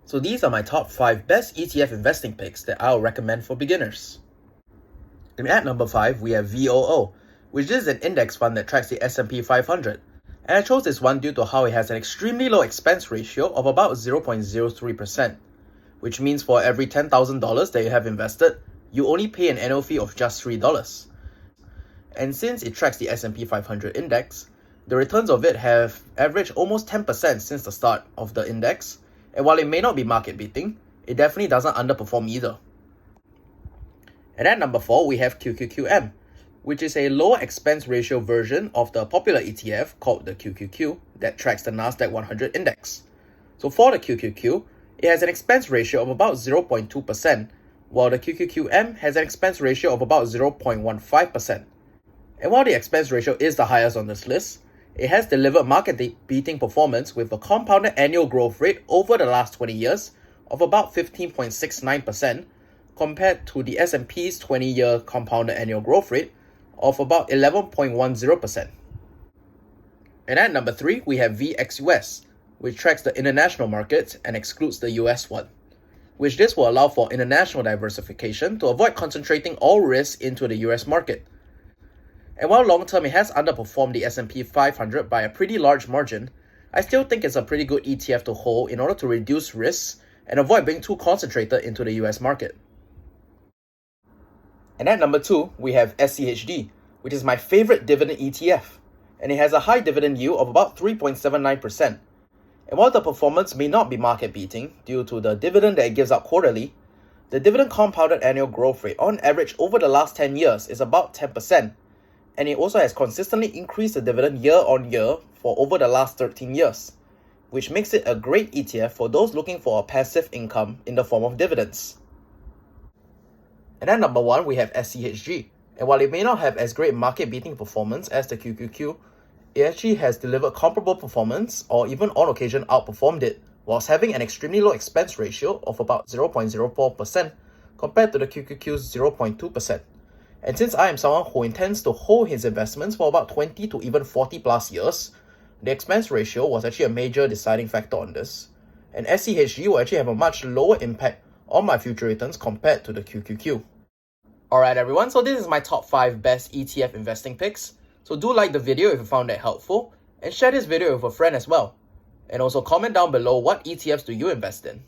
So these are my top 5 best ETF investing picks that I'll recommend for beginners. At number 5, we have VOO, which is an index fund that tracks the S&P 500. And I chose this one due to how it has an extremely low expense ratio of about 0.03%, which means for every $10,000 that you have invested, you only pay an annual fee of just $3. And since it tracks the S&P 500 index, the returns of it have averaged almost 10% since the start of the index, and while it may not be market beating, it definitely doesn't underperform either. And at number 4, we have QQQM, which is a lower expense ratio version of the popular ETF called the QQQ that tracks the Nasdaq 100 index. So for the QQQ, it has an expense ratio of about 0.2%, while the QQQM has an expense ratio of about 0.15%. And while the expense ratio is the highest on this list, it has delivered market-beating performance with a compounded annual growth rate over the last 20 years of about 15.69% compared to the S&P's 20-year compounded annual growth rate of about 11.10%. And at number 3, we have VXUS, which tracks the international markets and excludes the US one, which this will allow for international diversification to avoid concentrating all risks into the US market. And while long-term it has underperformed the S&P 500 by a pretty large margin, I still think it's a pretty good ETF to hold in order to reduce risks and avoid being too concentrated into the US market. And at number 2, we have SCHD, which is my favorite dividend ETF, and it has a high dividend yield of about 3.79%. And while the performance may not be market-beating due to the dividend that it gives out quarterly, the dividend compounded annual growth rate on average over the last 10 years is about 10%. And it also has consistently increased the dividend year on year for over the last 13 years, which makes it a great ETF for those looking for a passive income in the form of dividends. And at number 1, we have SCHG, and while it may not have as great market-beating performance as the QQQ, it actually has delivered comparable performance or even on occasion outperformed it, whilst having an extremely low expense ratio of about 0.04% compared to the QQQ's 0.2%. And since I am someone who intends to hold his investments for about 20 to even 40 plus years, the expense ratio was actually a major deciding factor on this. And SCHG will actually have a much lower impact on my future returns compared to the QQQ. Alright everyone, so this is my top 5 best ETF investing picks. So do like the video if you found that helpful, and share this video with a friend as well. And also comment down below what ETFs do you invest in.